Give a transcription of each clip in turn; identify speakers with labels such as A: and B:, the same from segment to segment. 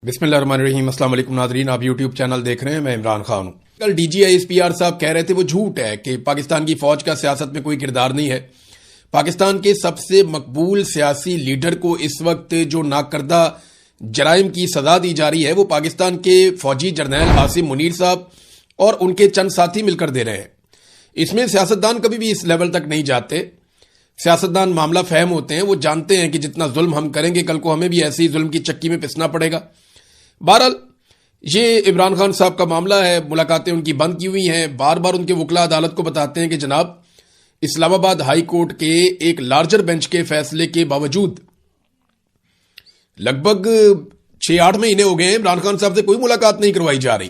A: بسم اللہ الرحمن الرحیم۔ السلام علیکم ناظرین، آپ یوٹیوب چینل دیکھ رہے ہیں، میں عمران خان ہوں۔ کل D G I S P R صاحب کہہ رہے تھے وہ جھوٹ ہے کہ پاکستان کی فوج کا سیاست میں کوئی کردار نہیں ہے۔ پاکستان کے سب سے مقبول سیاسی لیڈر کو اس وقت جو ناکردہ جرائم کی سزا دی جا رہی ہے وہ پاکستان کے فوجی جرنیل عاصم منیر صاحب اور ان کے چند ساتھی مل کر دے رہے ہیں۔ اس میں سیاستدان کبھی بھی اس لیول تک نہیں جاتے۔ سیاستدان معاملہ فہم ہوتے ہیں، وہ جانتے ہیں کہ جتنا ظلم ہم کریں گے کل کو ہمیں بھی ایسی ظلم کی چکی میں پسنا پڑے گا۔ بہرحال یہ عمران خان صاحب کا معاملہ ہے، ملاقاتیں ان کی بند کی ہوئی ہیں۔ بار بار ان کے وکلا عدالت کو بتاتے ہیں کہ جناب اسلام آباد ہائی کورٹ کے ایک لارجر بینچ کے فیصلے کے باوجود لگ بھگ 6-8 مہینے ہو گئے ہیں عمران خان صاحب سے کوئی ملاقات نہیں کروائی جا رہی،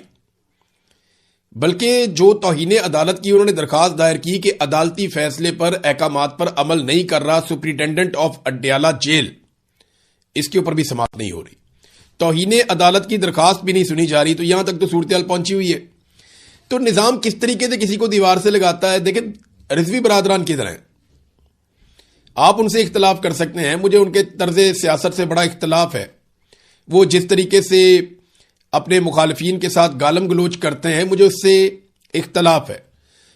A: بلکہ جو توہین عدالت کی انہوں نے درخواست دائر کی کہ عدالتی فیصلے پر احکامات پر عمل نہیں کر رہا سپرنٹینڈنٹ آف اڈیالہ جیل، اس کے اوپر بھی سماعت نہیں ہو رہی۔ توہین عدالت کی درخواست بھی نہیں سنی جا رہی، تو یہاں تک تو صورتحال پہنچی ہوئی ہے۔ تو نظام کس طریقے سے کسی کو دیوار سے لگاتا ہے؟ دیکھیں رضوی برادران کی طرح ہیں، آپ ان سے اختلاف کر سکتے ہیں، مجھے ان کے طرز سیاست سے بڑا اختلاف ہے۔ وہ جس طریقے سے اپنے مخالفین کے ساتھ گالم گلوچ کرتے ہیں مجھے اس سے اختلاف ہے،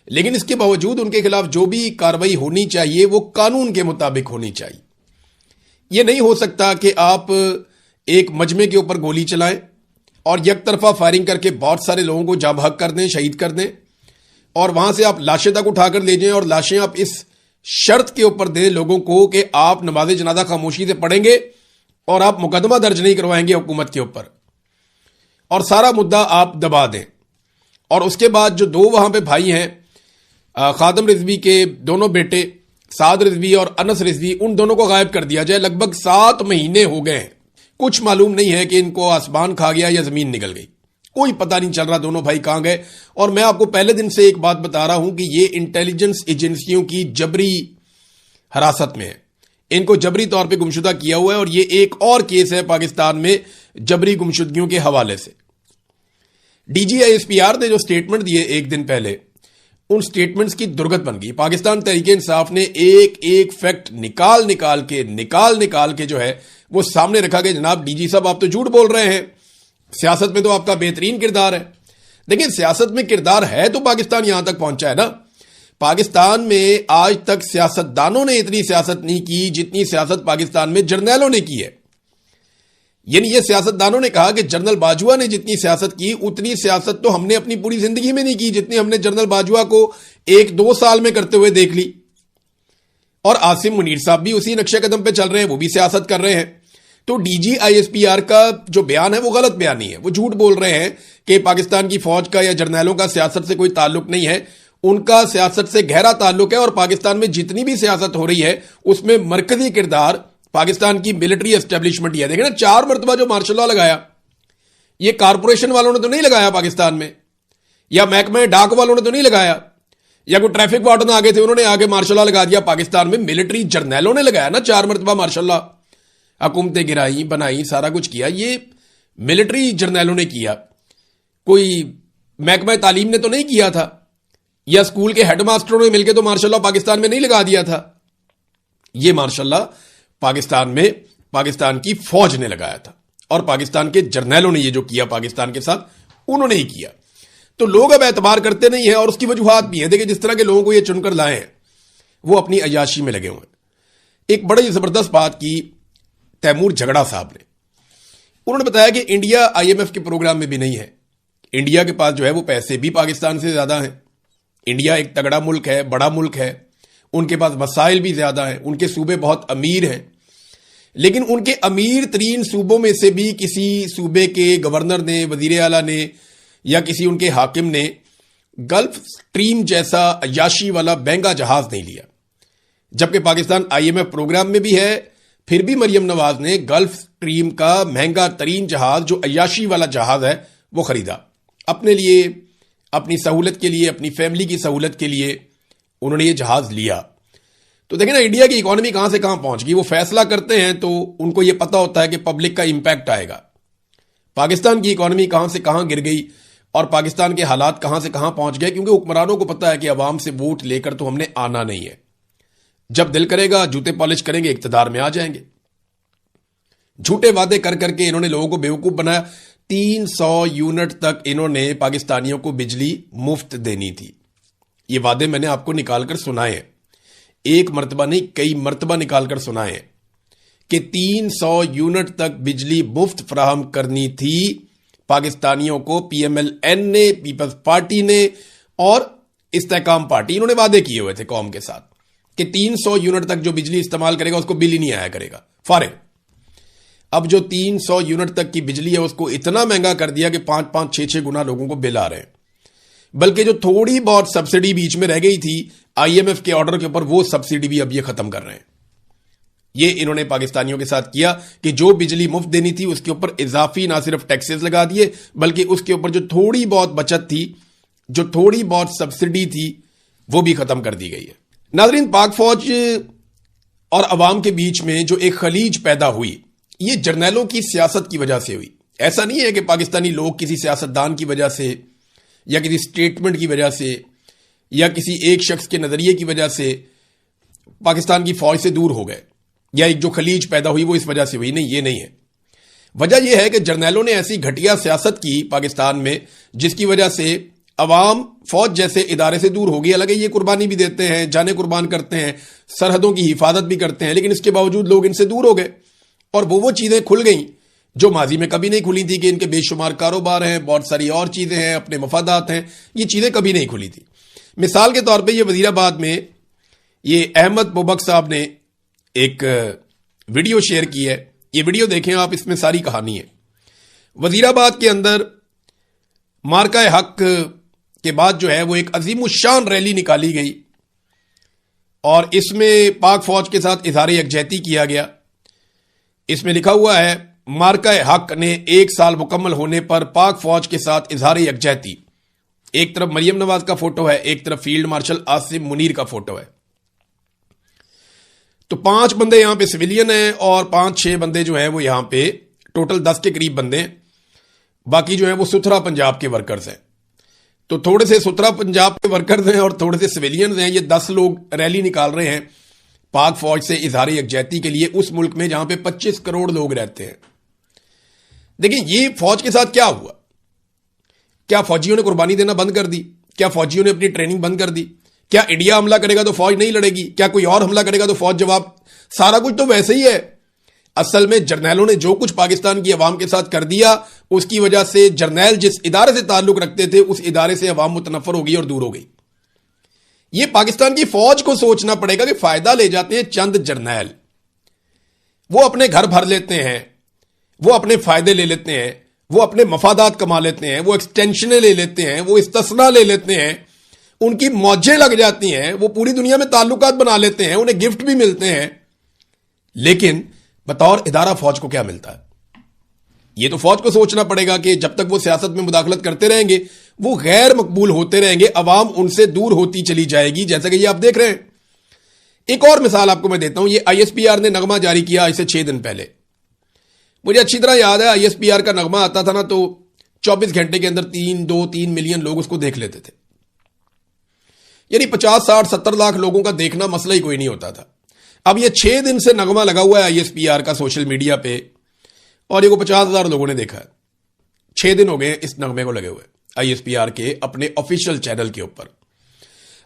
A: لیکن اس کے باوجود ان کے خلاف جو بھی کارروائی ہونی چاہیے وہ قانون کے مطابق ہونی چاہیے۔ یہ نہیں ہو سکتا کہ آپ ایک مجمع کے اوپر گولی چلائیں اور یک طرفہ فائرنگ کر کے بہت سارے لوگوں کو جاں بحق کر دیں، شہید کر دیں، اور وہاں سے آپ لاشیں تک اٹھا کر لے جائیں، اور لاشیں آپ اس شرط کے اوپر دیں لوگوں کو کہ آپ نماز جنازہ خاموشی سے پڑھیں گے اور آپ مقدمہ درج نہیں کروائیں گے حکومت کے اوپر، اور سارا مدعا آپ دبا دیں۔ اور اس کے بعد جو دو وہاں پہ بھائی ہیں خادم رضوی کے دونوں بیٹے سعد رضوی اور انس رضوی، ان دونوں کو غائب کر دیا جائے۔ لگ بھگ 7 مہینے ہو گئے ہیں، کچھ معلوم نہیں ہے کہ ان کو آسمان کھا گیا یا زمین نکل گئی، کوئی پتہ نہیں چل رہا دونوں بھائی کہاں گئے۔ اور میں آپ کو پہلے دن سے ایک بات بتا رہا ہوں کہ یہ انٹیلیجنس ایجنسیوں کی جبری حراست میں ہے، ان کو جبری طور پہ گمشدہ کیا ہوا ہے، اور یہ ایک اور کیس ہے پاکستان میں جبری گمشدگیوں کے حوالے سے۔ D G I S P R نے جو سٹیٹمنٹ دیے ایک دن پہلے، ان سٹیٹمنٹس کی درگت بن گئی۔ پاکستان تحریک انصاف نے ایک ایک فیکٹ نکال کے جو ہے وہ سامنے رکھا کہ جناب ڈی جی صاحب آپ تو جھوٹ بول رہے ہیں، سیاست میں تو آپ کا بہترین کردار ہے۔ دیکھیں سیاست میں کردار ہے تو پاکستان یہاں تک پہنچا ہے نا۔ پاکستان میں آج تک سیاستدانوں نے اتنی سیاست نہیں کی جتنی سیاست پاکستان میں جرنیلوں نے کی ہے۔ یعنی یہ سیاستدانوں نے کہا کہ جنرل باجوہ نے جتنی سیاست کی اتنی سیاست تو ہم نے اپنی پوری زندگی میں نہیں کی جتنی ہم نے جنرل باجوہ کو 1-2 سال میں کرتے ہوئے دیکھ لی۔ اور عاصم منیر صاحب بھی اسی نقشے قدم پہ چل رہے ہیں، وہ بھی سیاست کر رہے ہیں۔ تو D G I S P R کا جو بیان ہے وہ غلط بیان نہیں ہے، وہ جھوٹ بول رہے ہیں کہ پاکستان کی فوج کا یا جرنیلوں کا سیاست سے کوئی تعلق نہیں ہے۔ ان کا سیاست سے گہرا تعلق ہے، اور پاکستان میں جتنی بھی سیاست ہو رہی ہے اس میں مرکزی کردار پاکستان کی ملٹری اسٹیبلشمنٹ ہی ہے۔ دیکھیں نا 4 مرتبہ جو مارشل لاء لگایا، یہ کارپوریشن والوں نے تو نہیں لگایا پاکستان میں، یا محکمہ ڈاک والوں نے تو نہیں لگایا، یا کوئی ٹریفک وارڈن آگے تھے انہوں نے آگے مارشل لاء لگا دیا۔ پاکستان میں ملٹری جرنیلوں نے لگایا نا 4 مرتبہ مارشل لاء، حکومتیں گرائی بنائی سارا کچھ کیا، یہ ملٹری جرنیلوں نے کیا، کوئی محکمہ تعلیم نے تو نہیں کیا تھا، یا اسکول کے ہیڈ ماسٹروں نے مل کے تو مارشل لاء پاکستان میں نہیں لگا دیا تھا۔ یہ مارشل لاء پاکستان میں پاکستان کی فوج نے لگایا تھا، اور پاکستان کے جرنیلوں نے یہ جو کیا پاکستان کے ساتھ انہوں نے ہی کیا۔ تو لوگ اب اعتبار کرتے نہیں ہیں، اور اس کی وجوہات بھی ہیں۔ دیکھیں جس طرح کے لوگوں کو یہ چن کر لائے ہیں وہ اپنی عیاشی میں لگے ہوئے ہیں۔ ایک بڑی زبردست بات کی تیمور جھگڑا صاحب نے، انہوں نے بتایا کہ انڈیا آئی ایم ایف کے پروگرام میں بھی نہیں ہے، انڈیا کے پاس جو ہے وہ پیسے بھی پاکستان سے زیادہ ہیں، انڈیا ایک تگڑا ملک ہے، بڑا ملک ہے، ان کے پاس وسائل بھی زیادہ ہیں، ان کے صوبے بہت امیر ہیں، لیکن ان کے امیر ترین صوبوں میں سے بھی کسی صوبے کے گورنر نے، وزیر اعلیٰ نے، یا کسی ان کے حاکم نے گلف سٹریم جیسا عیاشی والا مہنگا جہاز نہیں لیا، جبکہ Pakistan I M F program میں بھی ہے، پھر بھی مریم نواز نے گلف سٹریم کا مہنگا ترین جہاز جو عیاشی والا جہاز ہے وہ خریدا اپنے لیے، اپنی سہولت کے لیے، اپنی فیملی کی سہولت کے لیے انہوں نے یہ جہاز لیا۔ تو دیکھیں نا انڈیا کی اکانومی کہاں سے کہاں پہنچ گئی۔ وہ فیصلہ کرتے ہیں تو ان کو یہ پتا ہوتا ہے کہ پبلک کا امپیکٹ آئے گا۔ پاکستان کی اکانومی کہاں سے کہاں گر گئی اور پاکستان کے حالات کہاں سے کہاں پہنچ گئے، کیونکہ حکمرانوں کو پتا ہے کہ عوام سے ووٹ لے کر تو ہم نے آنا نہیں ہے، جب دل کرے گا جوتے پالش کریں گے اقتدار میں آ جائیں گے۔ جھوٹے وعدے کر کر کے انہوں نے لوگوں کو بیوقوف بنایا. 300 یونٹ تک انہوں نے پاکستانیوں کو بجلی مفت دینی تھی. یہ وعدے میں نے آپ کو نکال کر سنائے ہیں, ایک مرتبہ نہیں کئی مرتبہ نکال کر سنائے ہیں کہ 300 یونٹ تک بجلی مفت فراہم کرنی تھی پاکستانیوں کو. پی ایم ایل این نے, پیپلز پارٹی نے اور استحکام پارٹی, انہوں نے وعدے کیے ہوئے تھے قوم کے ساتھ کہ 300 یونٹ تک جو بجلی استعمال کرے گا اس کو بل ہی نہیں آیا کرے گا, فارغ. اب جو 300 یونٹ تک کی بجلی ہے اس کو اتنا مہنگا کر دیا کہ 5-5, 6-6 گنا لوگوں کو بل آ رہے ہیں. بلکہ جو تھوڑی بہت سبسڈی بیچ میں رہ گئی تھی آئی ایم ایف کے آرڈر کے اوپر, وہ سبسڈی بھی اب یہ ختم کر رہے ہیں. یہ انہوں نے پاکستانیوں کے ساتھ کیا کہ جو بجلی مفت دینی تھی اس کے اوپر اضافی نہ صرف ٹیکسز لگا دیے بلکہ اس کے اوپر جو تھوڑی بہت بچت تھی, جو تھوڑی بہت سبسڈی تھی, وہ بھی ختم کر دی گئی ہے. ناظرین, پاک فوج اور عوام کے بیچ میں جو ایک خلیج پیدا ہوئی, یہ جرنیلوں کی سیاست کی وجہ سے ہوئی. ایسا نہیں ہے کہ پاکستانی لوگ کسی سیاستدان کی وجہ سے یا کسی سٹیٹمنٹ کی وجہ سے یا کسی ایک شخص کے نظریے کی وجہ سے پاکستان کی فوج سے دور ہو گئے, یا ایک جو خلیج پیدا ہوئی وہ اس وجہ سے ہوئی. نہیں, یہ نہیں ہے. وجہ یہ ہے کہ جرنیلوں نے ایسی گھٹیا سیاست کی پاکستان میں جس کی وجہ سے عوام فوج جیسے ادارے سے دور ہو گئی. حالانکہ یہ قربانی بھی دیتے ہیں, جانیں قربان کرتے ہیں, سرحدوں کی حفاظت بھی کرتے ہیں, لیکن اس کے باوجود لوگ ان سے دور ہو گئے اور وہ چیزیں کھل گئیں جو ماضی میں کبھی نہیں کھلی تھی کہ ان کے بے شمار کاروبار ہیں, بہت ساری اور چیزیں ہیں, اپنے مفادات ہیں. یہ چیزیں کبھی نہیں کھلی تھی. مثال کے طور پہ یہ وزیر آباد میں یہ احمد بوبک صاحب نے ایک ویڈیو شیئر کی ہے. یہ ویڈیو دیکھیں آپ, اس میں ساری کہانی ہے. وزیر آباد کے اندر مارکہ حق کے بعد جو ہے وہ ایک عظیم الشان ریلی نکالی گئی اور اس میں پاک فوج کے ساتھ اظہار یکجہتی کیا گیا. اس میں لکھا ہوا ہے, مارکہ حق نے 1 سال مکمل ہونے پر پاک فوج کے ساتھ اظہار یکجہتی. ایک طرف مریم نواز کا فوٹو ہے, ایک طرف فیلڈ مارشل عاصم منیر کا فوٹو ہے. تو 5 بندے یہاں پہ سویلین ہیں اور 5-6 بندے جو ہیں وہ یہاں پہ ٹوٹل 10 کے قریب بندے ہیں. باقی جو ہیں وہ ستھرا پنجاب کے ورکرز ہیں. تو تھوڑے سے ستھرا پنجاب کے ورکرز ہیں اور تھوڑے سے سویلینز ہیں. یہ 10 لوگ ریلی نکال رہے ہیں پاک فوج سے اظہار یکجہتی کے لیے اس ملک میں جہاں پہ 25 کروڑ لوگ رہتے ہیں. دیکھیں یہ فوج کے ساتھ کیا ہوا. کیا فوجیوں نے قربانی دینا بند کر دی؟ کیا فوجیوں نے اپنی ٹریننگ بند کر دی؟ کیا انڈیا حملہ کرے گا تو فوج نہیں لڑے گی؟ کیا کوئی اور حملہ کرے گا تو فوج جواب؟ سارا کچھ تو ویسے ہی ہے. اصل میں جرنیلوں نے جو کچھ پاکستان کی عوام کے ساتھ کر دیا اس کی وجہ سے جرنیل جس ادارے سے تعلق رکھتے تھے اس ادارے سے عوام متنفر ہو گئی اور دور ہو گئی. یہ پاکستان کی فوج کو سوچنا پڑے گا کہ فائدہ لے جاتے ہیں چند جرنیل, وہ اپنے گھر بھر لیتے ہیں, وہ اپنے فائدے لے لیتے ہیں, وہ اپنے مفادات کما لیتے ہیں, وہ ایکسٹینشنیں لے لیتے ہیں, وہ استثنا لے لیتے ہیں, ان کی موجیں لگ جاتی ہیں, وہ پوری دنیا میں تعلقات بنا لیتے ہیں, انہیں گفٹ بھی ملتے ہیں. لیکن بطور ادارہ فوج کو کیا ملتا ہے؟ یہ تو فوج کو سوچنا پڑے گا کہ جب تک وہ سیاست میں مداخلت کرتے رہیں گے وہ غیر مقبول ہوتے رہیں گے, عوام ان سے دور ہوتی چلی جائے گی, جیسا کہ یہ آپ دیکھ رہے ہیں. ایک اور مثال آپ کو میں دیتا ہوں. یہ آئی ایس پی آر نے نغمہ جاری کیا اسے 6 دن پہلے. مجھے اچھی طرح یاد ہے آئی ایس پی آر کا نغمہ آتا تھا نا تو 24 گھنٹے کے اندر 2-3 ملین لوگ اس کو دیکھ لیتے تھے. یعنی 50-60-70 لاکھ لوگوں کا دیکھنا مسئلہ ہی کوئی نہیں ہوتا تھا. اب یہ 6 دن سے نغمہ لگا ہوا ہے آئی ایس پی آر کا سوشل میڈیا پہ اور یہ کو 50,000 لوگوں نے دیکھا ہے. 6 دن ہو گئے اس نغمے کو لگے ہوئے آئی ایس پی آر کے اپنے آفیشیل چینل کے اوپر.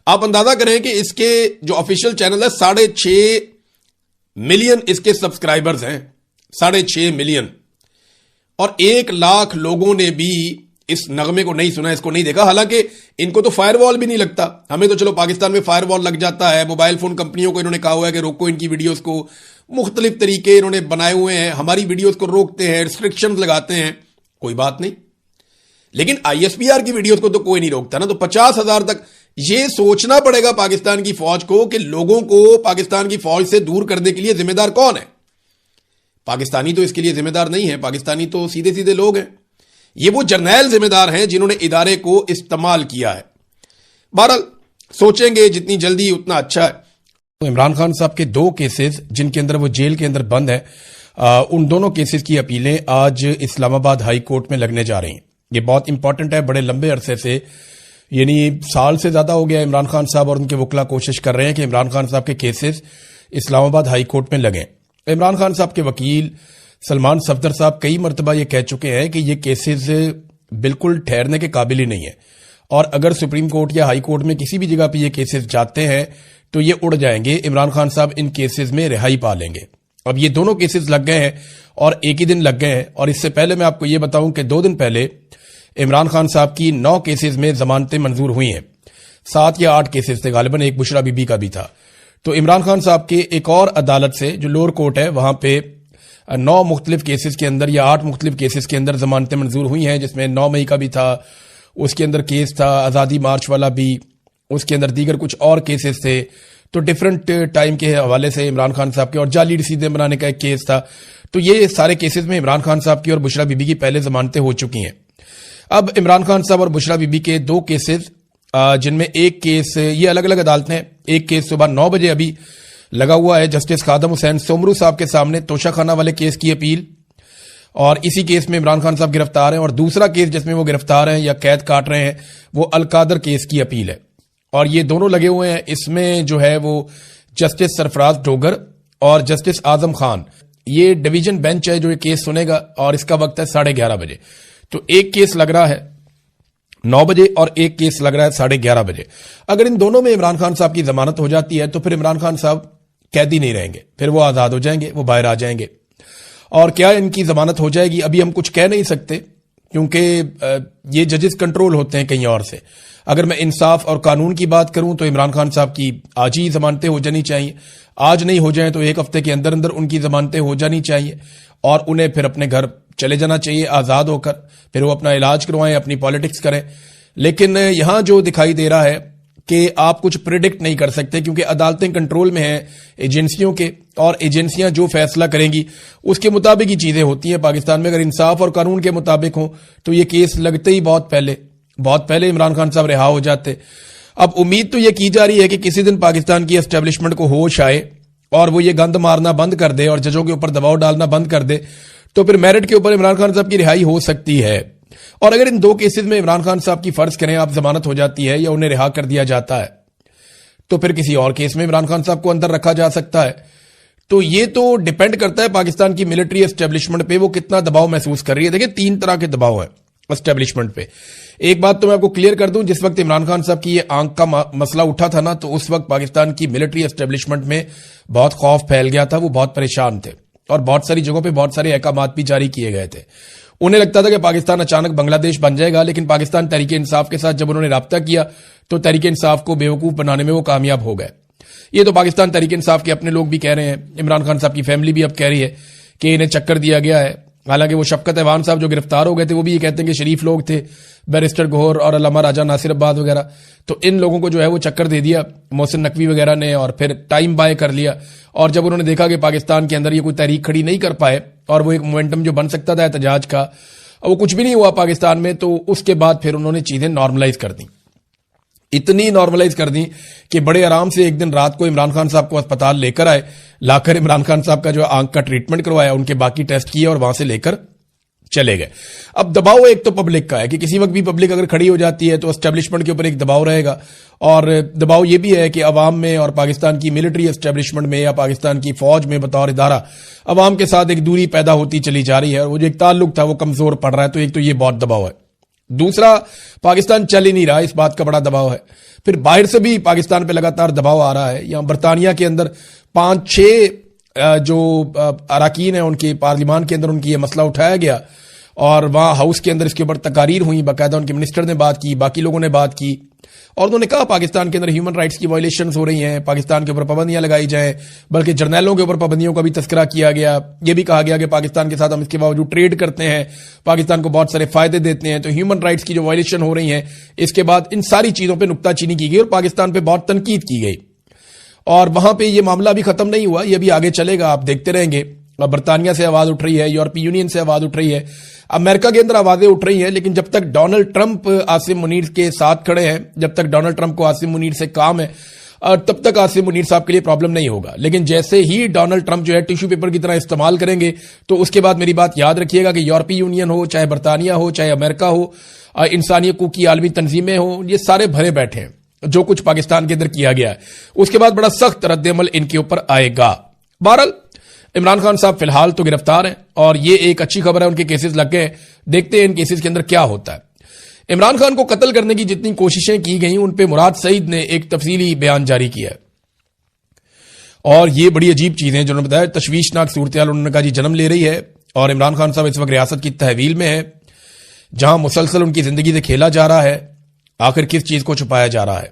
A: آپ اندازہ کریں کہ اس کے جو آفیشیل چینل ہے 6.5 ملین اس کے سبسکرائبرز ہیں, 6.5 ملین, اور 1 لاکھ لوگوں نے بھی اس نغمے کو نہیں سنا, اس کو نہیں دیکھا. حالانکہ ان کو تو فائر وال بھی نہیں لگتا. ہمیں تو چلو پاکستان میں فائر وال لگ جاتا ہے. موبائل فون کمپنیوں کو انہوں نے کہا ہوا ہے کہ روکو ان کی ویڈیوز کو, مختلف طریقے انہوں نے بنائے ہوئے ہیں, ہماری ویڈیوز کو روکتے ہیں, ریسٹرکشنز لگاتے ہیں, کوئی بات نہیں. لیکن آئی ایس پی آر کی ویڈیوز کو تو کوئی نہیں روکتا نا. تو 50,000 تک یہ سوچنا پڑے گا پاکستان کی فوج کو کہ لوگوں کو پاکستان کی فوج سے دور کرنے کے لیے ذمہ دار کون ہے. پاکستانی تو اس کے لیے ذمہ دار نہیں ہے, پاکستانی تو سیدھے سیدھے لوگ ہیں. یہ وہ جرنیل ذمہ دار ہیں جنہوں نے ادارے کو استعمال کیا ہے. بہرحال سوچیں گے جتنی جلدی اتنا اچھا ہے. عمران خان صاحب کے 2 کیسز جن کے اندر وہ جیل کے اندر بند ہے, ان دونوں کیسز کی اپیلیں آج اسلام آباد ہائی کورٹ میں لگنے جا رہی ہیں. یہ بہت امپورٹنٹ ہے. بڑے لمبے عرصے سے, یعنی سال سے زیادہ ہو گیا عمران خان صاحب اور ان کے وکلا کوشش کر رہے ہیں کہ عمران خان صاحب کے کیسز اسلام آباد ہائی کورٹ میں لگیں. عمران خان صاحب کے وکیل سلمان صفدر صاحب کئی مرتبہ یہ کہہ چکے ہیں کہ یہ کیسز بالکل ٹھہرنے کے قابل ہی نہیں ہے، اور اگر سپریم کورٹ یا ہائی کورٹ میں کسی بھی جگہ پہ یہ کیسز جاتے ہیں تو یہ اڑ جائیں گے. عمران خان صاحب ان کیسز میں رہائی پا لیں گے. اب یہ دونوں کیسز لگ گئے ہیں اور ایک ہی دن لگ گئے ہیں، اور اس سے پہلے میں آپ کو یہ بتاؤں کہ 2 دن پہلے عمران خان صاحب کی 9 کیسز میں ضمانتیں منظور ہوئی ہیں. 7 یا 8 کیسز تھے غالباً، ایک بشرا بی بی کا بھی تھا. تو عمران خان صاحب کے ایک اور عدالت سے جو لوور کورٹ ہے وہاں پہ 9 مختلف کیسز کے اندر یا 8 مختلف کیسز کے اندر ضمانتیں منظور ہوئی ہیں، جس میں 9 مئی کا بھی تھا، اس کے اندر کیس تھا آزادی مارچ والا بھی، اس کے اندر دیگر کچھ اور کیسز تھے. تو ڈیفرنٹ ٹائم کے حوالے سے عمران خان صاحب کے، اور جعلی رسیدیں بنانے کا ایک کیس تھا. تو یہ سارے کیسز میں عمران خان صاحب کی اور بشرا بی بی کی پہلے ضمانتیں ہو چکی ہیں. اب عمران خان صاحب اور بشرا بی بی کے 2 کیسز، جن میں ایک کیس، یہ الگ الگ عدالتیں، ایک کیس صبح 9 بجے ابھی لگا ہوا ہے جسٹس خادم حسین سومرو صاحب کے سامنے، توشہ خانہ والے کیس کی اپیل، اور اسی کیس میں عمران خان صاحب گرفتار ہیں. اور دوسرا کیس جس میں وہ گرفتار ہیں یا قید کاٹ رہے ہیں وہ القادر کیس کی اپیل ہے. اور یہ دونوں لگے ہوئے ہیں. اس میں جو ہے وہ جسٹس سرفراز ڈوگر اور جسٹس اعظم خان، یہ ڈویژن بینچ ہے جو یہ کیس سنے گا، اور اس کا وقت ہے 11:30 بجے. تو ایک کیس لگ رہا ہے 9 بجے اور ایک کیس لگ رہا ہے 11:30 بجے. اگر ان دونوں میں عمران خان صاحب کی ضمانت ہو جاتی ہے تو پھر عمران خان صاحب قیدی نہیں رہیں گے، پھر وہ آزاد ہو جائیں گے، وہ باہر آ جائیں گے. اور کیا ان کی ضمانت ہو جائے گی ابھی ہم کچھ کہہ نہیں سکتے، کیونکہ یہ ججز کنٹرول ہوتے ہیں کہیں اور سے. اگر میں انصاف اور قانون کی بات کروں تو عمران خان صاحب کی آج ہی ضمانتیں ہو جانی چاہیے. آج نہیں ہو جائیں تو 1 ہفتے کے اندر اندر ان کی ضمانتیں ہو جانی چاہیے، اور انہیں پھر اپنے گھر چلے جانا چاہیے آزاد ہو کر. پھر وہ اپنا علاج کروائیں، اپنی پالیٹکس کریں. لیکن یہاں جو دکھائی دے رہا ہے کہ آپ کچھ پریڈکٹ نہیں کر سکتے، کیونکہ عدالتیں کنٹرول میں ہیں ایجنسیوں کے، اور ایجنسیاں جو فیصلہ کریں گی اس کے مطابق ہی چیزیں ہوتی ہیں پاکستان میں. اگر انصاف اور قانون کے مطابق ہوں تو یہ کیس لگتے ہی بہت پہلے عمران خان صاحب رہا ہو جاتے. اب امید تو یہ کی جا رہی ہے کہ کسی دن پاکستان کی اسٹیبلشمنٹ کو ہوش آئے اور وہ یہ گند مارنا بند کر دے اور ججوں کے اوپر دباؤ ڈالنا بند کر دے، تو پھر میرٹ کے اوپر عمران خان صاحب کی رہائی ہو سکتی ہے. اور اگر ان 2 کیسز میں عمران خان صاحب کی فرض کریں آپ ضمانت ہو جاتی ہے یا انہیں رہا کر دیا جاتا ہے، تو پھر کسی اور کیس میں عمران خان صاحب کو اندر رکھا جا سکتا ہے. تو یہ تو ڈیپینڈ کرتا ہے پاکستان کی ملٹری اسٹیبلشمنٹ پہ، وہ کتنا دباؤ محسوس کر رہی ہے. دیکھیں 3 طرح کے دباؤ ہیں اسٹیبلشمنٹ پہ. ایک بات تو میں آپ کو کلیئر کر دوں، جس وقت عمران خان صاحب کی یہ آنکھ کا مسئلہ اٹھا تھا نا، تو اس وقت پاکستان کی ملٹری اسٹیبلشمنٹ میں بہت خوف پھیل گیا تھا، وہ بہت پریشان تھے، اور بہت ساری جگہوں پہ بہت سارے احکامات بھی جاری کیے گئے تھے. انہیں لگتا تھا کہ پاکستان اچانک بنگلہ دیش بن جائے گا، لیکن پاکستان تحریک انصاف کے ساتھ جب انہوں نے رابطہ کیا تو تحریک انصاف کو بیوقوف بنانے میں وہ کامیاب ہو گئے. یہ تو پاکستان تحریک انصاف کے اپنے لوگ بھی کہہ رہے ہیں، عمران خان صاحب کی فیملی بھی اب کہہ رہی ہے کہ انہیں چکر دیا گیا ہے. حالانکہ وہ شفقت ایوان صاحب جو گرفتار ہو گئے تھے وہ بھی یہ کہتے ہیں کہ شریف لوگ تھے، بیرسٹر گوہر اور علامہ راجہ ناصر عباد وغیرہ، تو ان لوگوں کو جو ہے وہ چکر دے دیا محسن نقوی وغیرہ نے، اور پھر ٹائم بائے کر لیا. اور جب انہوں نے دیکھا کہ پاکستان کے اندر یہ کوئی تحریک کھڑی نہیں کر پائے اور وہ ایک مومنٹم جو بن سکتا تھا احتجاج کا وہ کچھ بھی نہیں ہوا پاکستان میں، تو اس کے بعد پھر انہوں نے چیزیں نارملائز کر دیں. اتنی نارملائز کر دیں کہ بڑے آرام سے ایک دن رات کو عمران خان صاحب کو اسپتال لے کر آئے، لا کر عمران خان صاحب کا جو آنکھ کا ٹریٹمنٹ کروایا، ان کے باقی ٹیسٹ کیے اور وہاں سے لے کر چلے گئے. اب دباؤ ایک تو پبلک کا ہے کہ کسی وقت بھی پبلک اگر کھڑی ہو جاتی ہے تو اسٹیبلشمنٹ کے اوپر ایک دباؤ رہے گا، اور دباؤ یہ بھی ہے کہ عوام میں اور پاکستان کی ملٹری اسٹیبلشمنٹ میں یا پاکستان کی فوج میں بطور ادارہ عوام کے ساتھ ایک دوری پیدا ہوتی چلی جا رہی ہے، اور وہ جو ایک تعلق تھا وہ کمزور پڑ رہا ہے. تو ایک تو یہ بہت دباؤ ہے. دوسرا، پاکستان چل ہی نہیں رہا، اس بات کا بڑا دباؤ ہے. پھر باہر سے بھی پاکستان پہ لگاتار دباؤ آ رہا ہے. یہاں برطانیہ کے اندر 5-6 جو اراکین ہیں ان کے پارلیمان کے اندر ان کی یہ مسئلہ اٹھایا گیا، اور وہاں ہاؤس کے اندر اس کے اوپر تقاریر ہوئی، باقاعدہ ان کے منسٹر نے بات کی، باقی لوگوں نے بات کی، اور انہوں نے کہا پاکستان کے اندر ہیومن رائٹس کی وائلیشنز ہو رہی ہیں، پاکستان کے اوپر پابندیاں لگائی جائیں، بلکہ جرنیلوں کے اوپر پابندیوں کا بھی تذکرہ کیا گیا. یہ بھی کہا گیا کہ پاکستان کے ساتھ ہم اس کے باوجود ٹریڈ کرتے ہیں، پاکستان کو بہت سارے فائدے دیتے ہیں. تو ہیومن رائٹس کی جو وائلیشن ہو رہی ہیں، اس کے بعد ان ساری چیزوں پہ نکتہ چینی کی گئی اور پاکستان پہ بہت تنقید کی گئی. اور وہاں پہ یہ معاملہ بھی ختم نہیں ہوا، یہ بھی آگے چلے گا، آپ دیکھتے رہیں گے. برطانیہ سے آواز اٹھ رہی ہے، یورپی یونین سے آواز اٹھ رہی ہے، امریکہ کے اندر آوازیں اٹھ رہی ہیں. لیکن جب تک ڈونلڈ ٹرمپ عاصم منیر کے ساتھ کھڑے ہیں، جب تک ڈونلڈ ٹرمپ کو عاصم منیر سے کام ہے، تب تک عاصم منیر صاحب کے لیے پرابلم نہیں ہوگا. لیکن جیسے ہی ڈونلڈ ٹرمپ جو ہے ٹیشو پیپر کی طرح استعمال کریں گے، تو اس کے بعد میری بات یاد رکھیے گا کہ یورپی یونین ہو، چاہے برطانیہ ہو، چاہے امریکہ ہو، انسانی حقوق کی عالمی تنظیمیں ہوں، یہ سارے بھرے بیٹھے ہیں جو کچھ پاکستان کے اندر کیا گیا ہے. اس کے بعد بڑا سخت رد عمل ان کے اوپر آئے گا. بہرحال عمران خان صاحب فی الحال تو گرفتار ہیں اور یہ ایک اچھی خبر ہے، ان کے کیسز لگ گئے. دیکھتے ہیں ان کیسز کے اندر کیا ہوتا ہے. عمران خان کو قتل کرنے کی جتنی کوششیں کی گئیں ان پہ مراد سعید نے ایک تفصیلی بیان جاری کیا ہے اور یہ بڑی عجیب چیزیں جنہوں نے بتایا. تشویشناک صورتحال انہوں نے کہا جی جنم لے رہی ہے اور عمران خان صاحب اس وقت ریاست کی تحویل میں ہے جہاں مسلسل ان کی زندگی سے کھیلا جا رہا ہے. آخر کس چیز کو چھپایا جا رہا ہے؟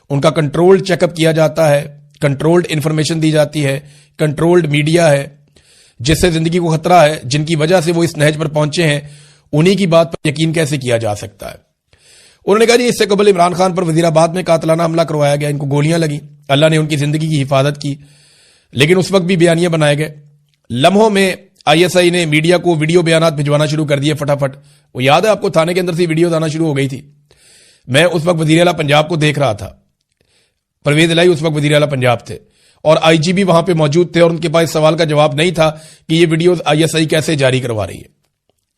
A: ان کا کنٹرولڈ چیک اپ کیا جاتا ہے، کنٹرولڈ انفارمیشن دی جاتی ہے، کنٹرولڈ میڈیا ہے جس سے زندگی کو خطرہ ہے، جن کی وجہ سے وہ اس نہج پر پہنچے ہیں، انہی کی بات پر یقین کیسے کیا جا سکتا ہے؟ انہوں نے کہا جی اس سے قبل عمران خان پر وزیر آباد میں قاتلانہ حملہ کروایا گیا، ان کو گولیاں لگیں، اللہ نے ان کی زندگی کی حفاظت کی، لیکن اس وقت بھی بیانیے بنائے گئے. لمحوں میں آئی ایس آئی نے میڈیا کو ویڈیو بیانات بھجوانا شروع کر دیے فٹافٹ. وہ یاد ہے آپ کو تھانے کے اندر سے ویڈیوز آنا شروع ہو گئی تھی. میں اس وقت وزیر اعلیٰ پنجاب کو دیکھ رہا تھا، پرویز الہی اس وقت وزیر اعلیٰ پنجاب تھے اور آئی جی بھی وہاں پہ موجود تھے اور ان کے پاس سوال کا جواب نہیں تھا کہ یہ ویڈیوز آئی ایس آئی کیسے جاری کروا رہی ہے.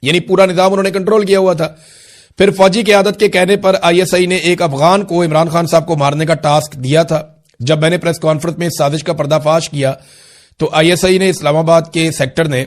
A: یعنی پورا نظام انہوں نے کنٹرول کیا ہوا تھا. پھر فوجی قیادت کے کہنے پر آئی ایس آئی نے ایک افغان کو عمران خان صاحب کو مارنے کا ٹاسک دیا تھا. جب میں نے پریس کانفرنس میں اس سازش کا پردہ فاش کیا تو آئی ایس آئی نے اسلام آباد کے سیکٹر نے